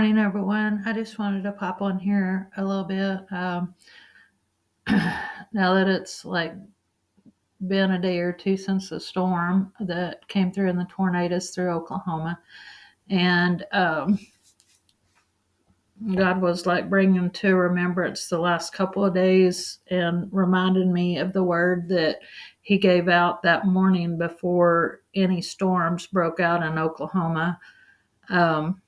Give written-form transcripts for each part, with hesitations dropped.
morning, everyone. I just wanted to pop on here a little bit. Now that it's like been a day or two since the storm that came through and the tornadoes through Oklahoma, and God was like bringing to remembrance the last couple of days and reminded me of the word that He gave out that morning before any storms broke out in Oklahoma. Um,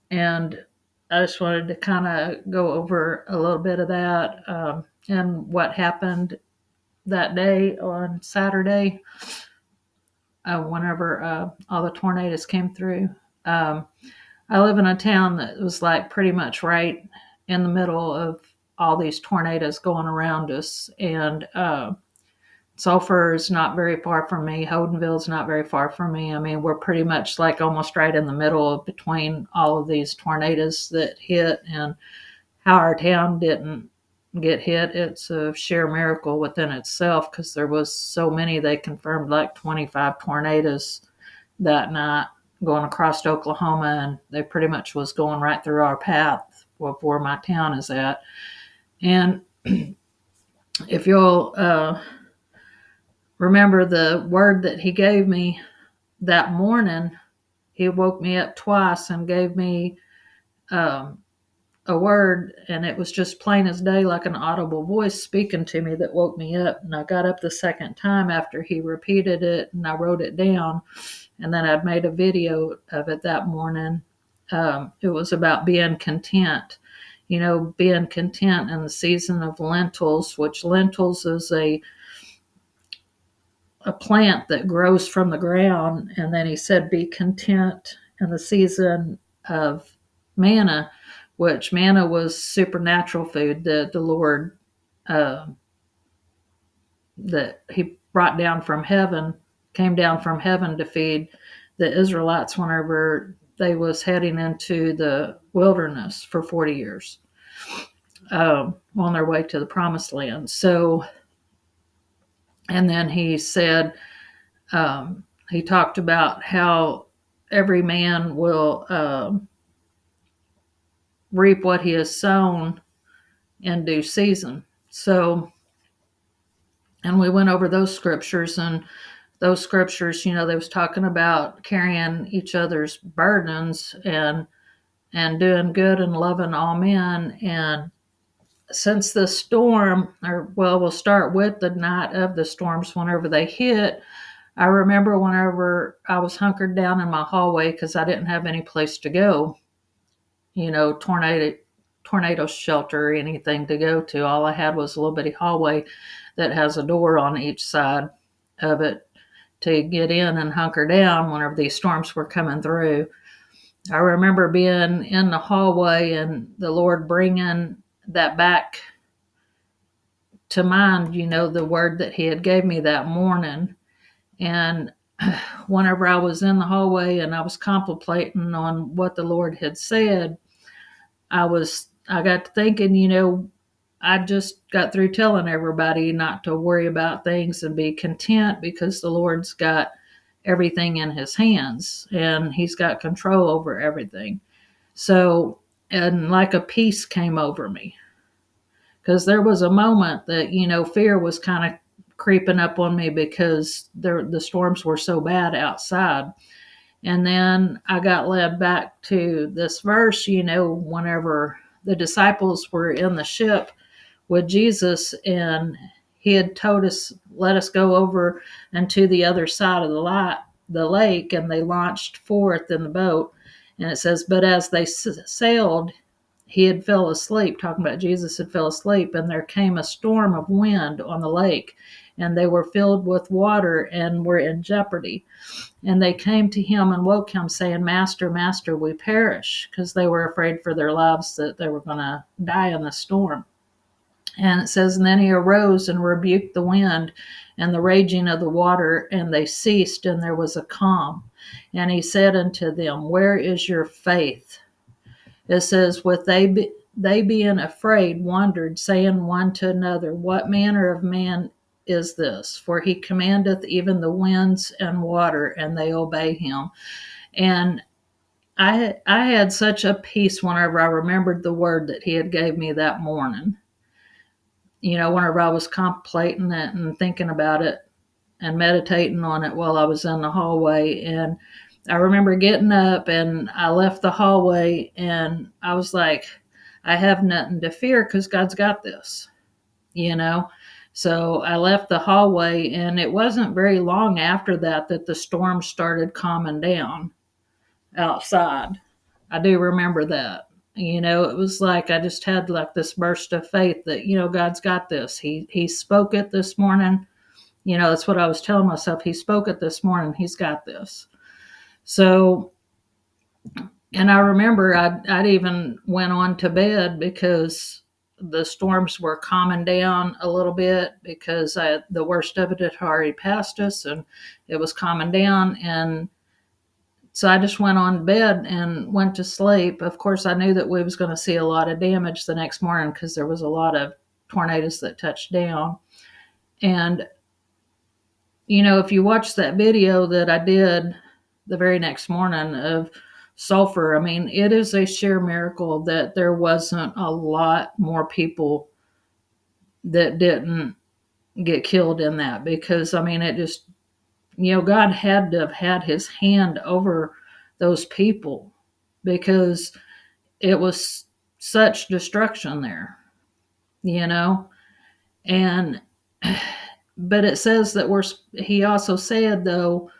and I just wanted to kind of go over a little bit of that and what happened that day on Saturday whenever all the tornadoes came through. Um, I live in a town that was like pretty much right in the middle of all these tornadoes going around us, and Sulphur is not very far from me. Holdenville is not very far from me. I mean, we're pretty much like almost right in the middle between all of these tornadoes that hit, and how our town didn't get hit. It's a sheer miracle within itself because there was so many. They confirmed like 25 tornadoes that night going across Oklahoma, and they pretty much was going right through our path of where my town is at. And if you'll remember the word that he gave me that morning, he woke me up twice and gave me um, a word, and it was just plain as day, like an audible voice speaking to me that woke me up. And I got up the second time after he repeated it, and I wrote it down, and then I'd made a video of it that morning. It was about being content, being content in the season of lentils, which lentils is a plant that grows from the ground. And then he said, be content in the season of manna, which manna was supernatural food that the Lord, that he brought down from heaven, came down from heaven to feed the Israelites whenever they was heading into the wilderness for 40 years on their way to the promised land. So, and then he said, he talked about how every man will reap what he has sown in due season. So, and we went over those scriptures, and those scriptures, they was talking about carrying each other's burdens and doing good and loving all men. And since the storm, or well, we'll start with the night of the storms whenever they hit. I remember whenever I was hunkered down in my hallway because I didn't have any place to go, tornado shelter or anything to go to. All I had was a little bitty hallway that has a door on each side of it to get in and hunker down whenever these storms were coming through. I remember being in the hallway and the Lord bringing that back to mind, the word that he had gave me that morning. And whenever I was in the hallway and I was contemplating on what the Lord had said, I got to thinking, I just got through telling everybody not to worry about things and be content because the Lord's got everything in his hands and he's got control over everything. So, and like a peace came over me because there was a moment that, fear was kind of creeping up on me because the storms were so bad outside. And then I got led back to this verse, whenever the disciples were in the ship with Jesus and he had told us, let us go over and to the other side of the lake, and they launched forth in the boat. And it says, but as they sailed, he had fell asleep, talking about Jesus had fell asleep, and there came a storm of wind on the lake, and they were filled with water and were in jeopardy. And they came to him and woke him, saying, Master, Master, we perish, because they were afraid for their lives that they were going to die in the storm. And it says, and then he arose and rebuked the wind and the raging of the water, and they ceased, and there was a calm. And he said unto them, where is your faith? It says, with they being afraid, wondered, saying one to another, what manner of man is this? For he commandeth even the winds and water, and they obey him. And I had such a peace whenever I remembered the word that he had gave me that morning. Whenever I was contemplating it and thinking about it and meditating on it while I was in the hallway. And I remember getting up and I left the hallway and I was like, I have nothing to fear because God's got this, you know? So I left the hallway, and it wasn't very long after that that the storm started calming down outside. I do remember that. It was like I just had like this burst of faith that, God's got this. He spoke it this morning. That's what I was telling myself. He spoke it this morning. He's got this. So, and I remember I'd even went on to bed because the storms were calming down a little bit because the worst of it had already passed us and it was calming down. And so I just went on bed and went to sleep. Of course, I knew that we was going to see a lot of damage the next morning because there was a lot of tornadoes that touched down. And, if you watch that video that I did the very next morning of Sulphur, I mean, it is a sheer miracle that there wasn't a lot more people that didn't get killed in that, because, I mean, it just, God had to have had his hand over those people because it was such destruction there, and but it says that he also said, though,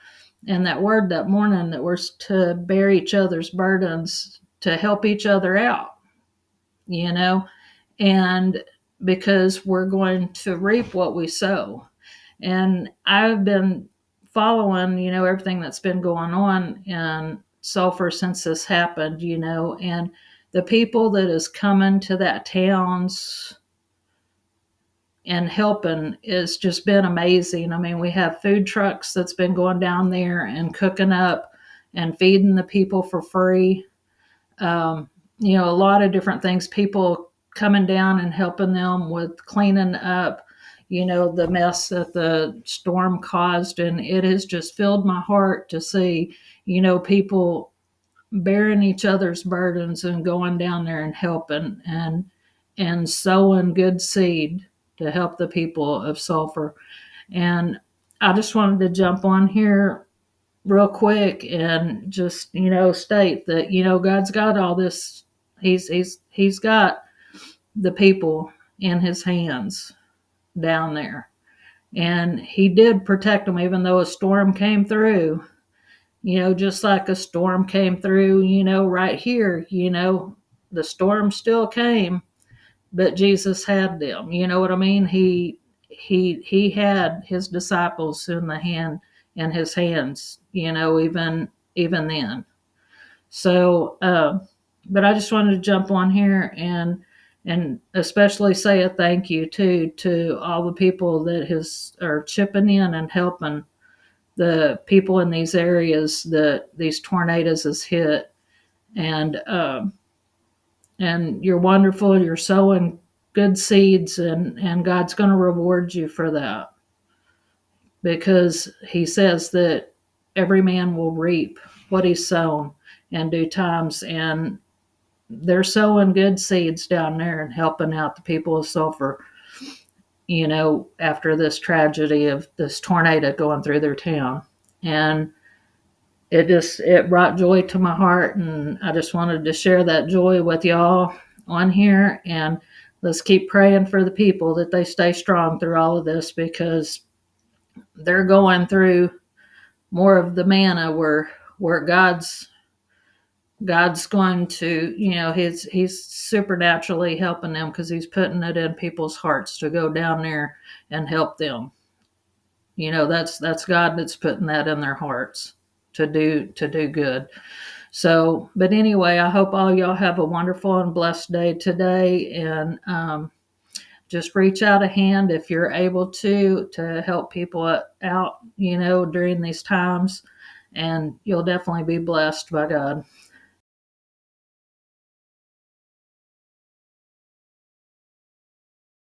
in that word that morning, that we're to bear each other's burdens, to help each other out, and because we're going to reap what we sow. And I've been following, everything that's been going on in Sulphur since this happened, and the people that is coming to that towns and helping is just been amazing. I mean, we have food trucks that's been going down there and cooking up and feeding the people for free. A lot of different things, people coming down and helping them with cleaning up, the mess that the storm caused. And it has just filled my heart to see, people bearing each other's burdens and going down there and helping and sowing good seed to help the people of Sulphur. And I just wanted to jump on here real quick and just, state that, God's got all this. He's got the people in his hands down there. And he did protect them, even though a storm came through, just like a storm came through, right here, the storm still came, but Jesus had them. You know what I mean? He had his disciples in his hands, even then. So, but I just wanted to jump on here and especially say a thank you to all the people that are chipping in and helping the people in these areas that these tornadoes has hit. And you're wonderful. You're sowing good seeds, and God's going to reward you for that, because he says that every man will reap what he's sown in due times. And they're sowing good seeds down there and helping out the people of Sulphur, after this tragedy of this tornado going through their town. And it brought joy to my heart, and I just wanted to share that joy with y'all on here. And let's keep praying for the people that they stay strong through all of this, because they're going through more of the manna where God's going to, he's supernaturally helping them, because he's putting it in people's hearts to go down there and help them. That's God that's putting that in their hearts to do good. So, but anyway, I hope all y'all have a wonderful and blessed day today. And just reach out a hand if you're able to help people out, during these times. And you'll definitely be blessed by God.